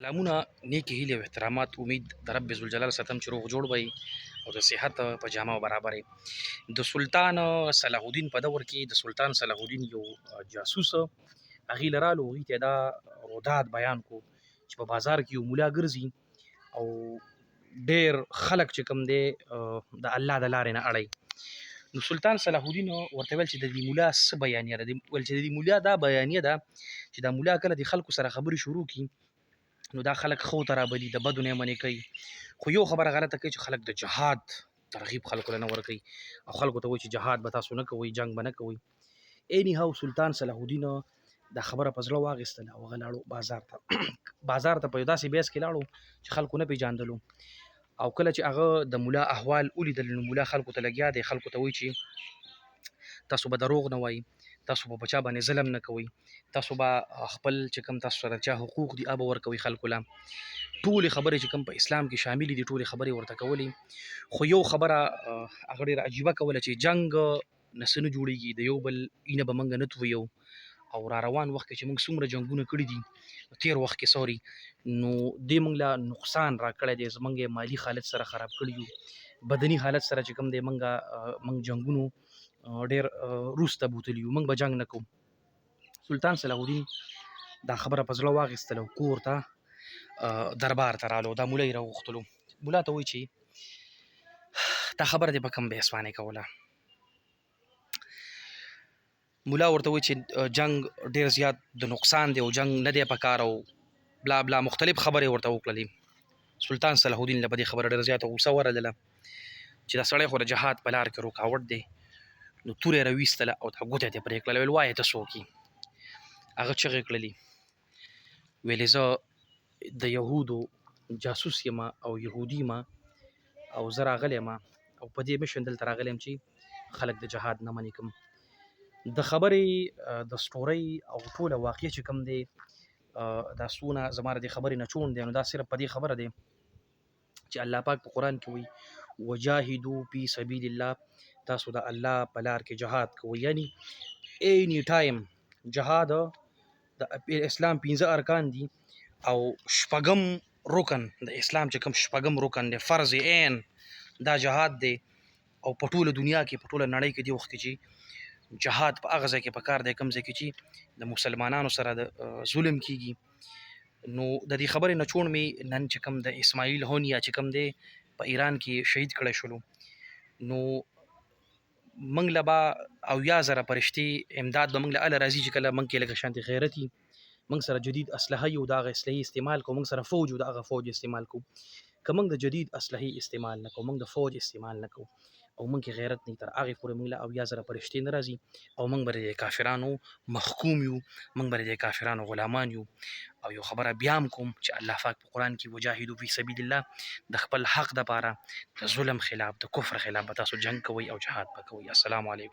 سلامونه، نیکې هیلې او احترامات. امید د رب ذوالجلال ستم چې روغ جوړ وي او د صحت په جامه برابر وي. د سلطان صلاح الدین په دور کې د سلطان صلاح الدین یو جاسوس هغې له رالو، هغوی ته دا روداد بیان کو چې په بازار کې یو مولا ګرځي او ډېر خلک چې کوم دی د الله د لارې نه اړوي. نو سلطان صلاح الدین ورته ویل چې د دې مولا څه بیانیه ده. ویل چې د دې مولا دا بیانیه ده چې دا مولا کله د خلکو سره خبرې شروع کړي نو دا خلک ښو ته رابلي، د بدو نه یې منې کوي. خو یو خبره غلطه کوي چې خلک د جهاد ترغیب خلکو له نه ورکوي او خلکو ته وایي چې جهاد به تاسو نه کوئ، جنګ به نه کوئ. اینی هاو سلطان صلاح الدین دا خبره په زړه واخیستله او هغه لاړو بازار ته. بازار ته په یو داسې بیس کې لاړو چې خلکو نه پېژاندلو. او کله چې هغه د مولا احوال ولیدل نو مولا خلکو ته لګیا دی، خلکو ته وایي چې تاسو به دروغ نه وایي، تاسو به په چا باندې ظلم نه کوئ، تاسو به خپل چې کوم تاسو سره چا حقوق دي هغه به ورکوئ خلکو له. ټولې خبرې چې کوم په اسلام کې شاملې دي ټولې خبرې ورته کولې. خو یو خبره هغه ډېره عجیبه کوله چې جنګ نه څه نه جوړېږي، د یو بل اینه به موږ نه تویو. او را روان وخت کې چې موږ څومره جنګونه کړي دي تېر وخت کې نو دې موږ له نقصان راکړی دی، زموږ یې مالي حالت سره خراب کړي یو، بدني حالت سره چې کوم دی موږ جنګونو ډېر وروسته بوتلي یو، موږ به جنګ نه کوو. سلطان صلاح الدین دا خبره په زړه واخیستله او کور ته دربار ته رالو. دا مولا یې راوغوښتلو. مولا ته وایي چې دا خبره دې په کوم بیس باندې کوله. مولا ورته وایي چې جنګ ډېر زیات د نقصان دی او جنګ نه دی پکار او بلا بلا مختلف خبرې ورته وکړلې. سلطان صلاح الدین له په دې خبره ډېره زیاته غوسه ورغله چې دا سړی خو د جهاد په لار کې رکاوټ دی. نو توره یې راویستله او دا ګوته یې پرې کړله. ویل وایه ته څوک یې؟ هغه چغې کړلې، ویلې زه د یهودو جاسوس یم او یهودي یم او زه راغلی یم او په دې مشن دلته راغلی یم چې خلک د جهاد نه منې کړم. د خبرې د سټورۍ او ټوله واقع چې کوم دی دا څونه زما د دې خبرې نه چون دی نو دا صرف په دې خبره دی چې الله پاک په قرآن کې وایي وجاهدوا فی سبیل الله، تاسو د الله په لار کې جهاد کوئ. یعنی اینی ټایم جهاد د اسلام 15 ارکان دي او شپږم رکن د اسلام چې کوم شپږم رکن دی فرض عین دا جهاد دی. او په ټوله دنیا کې په ټوله نړۍ کې دی وخت کې چې جهاد په هغه ځای کې پکار دی کوم ځای کې چې د مسلمانانو سره د ظلم کیږي. نو د دې خبرې نه چون مې نن چې کوم د اسماعیل هونیا چې کوم دی په ایران کې شهید کړی شولو نو موږ له به 80,000 فرشتې امداد به موږ له اله راځي چې کله موږ کې لږ شانتې غیرتي موږ سره جدید اسلحه یو د هغه اسلحې استعمال کوو، موږ سره فوج یو د هغه فوج استعمال کوو. که موږ د جدید اسلحې استعمال نه کوو، موږ د فوج استعمال نه کوو او موږ کې غیرت نه تر هغې پورې موږ له 80,000 فرشتې نه راځي او موږ به د کافرانو محکوم یو، موږ به د کافرانو غلامان یو. او یو خبره بیا هم کوم چې الله پاک په قرآن کې وجاهدوا فی سبیل الله د خپل حق دپاره د ظلم خلاف د کفر خلاف به تاسو جنګ کوئ او جهاد به کوئ. السلام علیکم.